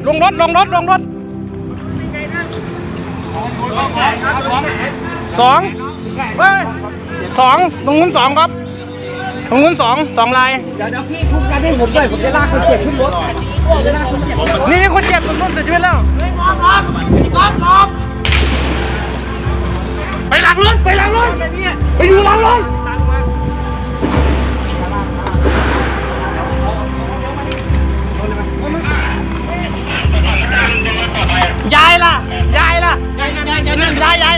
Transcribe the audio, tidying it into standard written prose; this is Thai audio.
ลงรถลงรถลงรถสองเฮ้ยสองตรงนู้นสองครับตรงนู้นสองลายเดี๋ยวพี่คุมกันให้ผมด้วยผมจะลากคนเจ็บขึ้นรถจะลากคนเจ็บนี่คนเจ็บตรงนู้นเสียชีวิตแล้วไปหลังรถไปหลังรถไปอยู่หลังรถยายล่ะยาย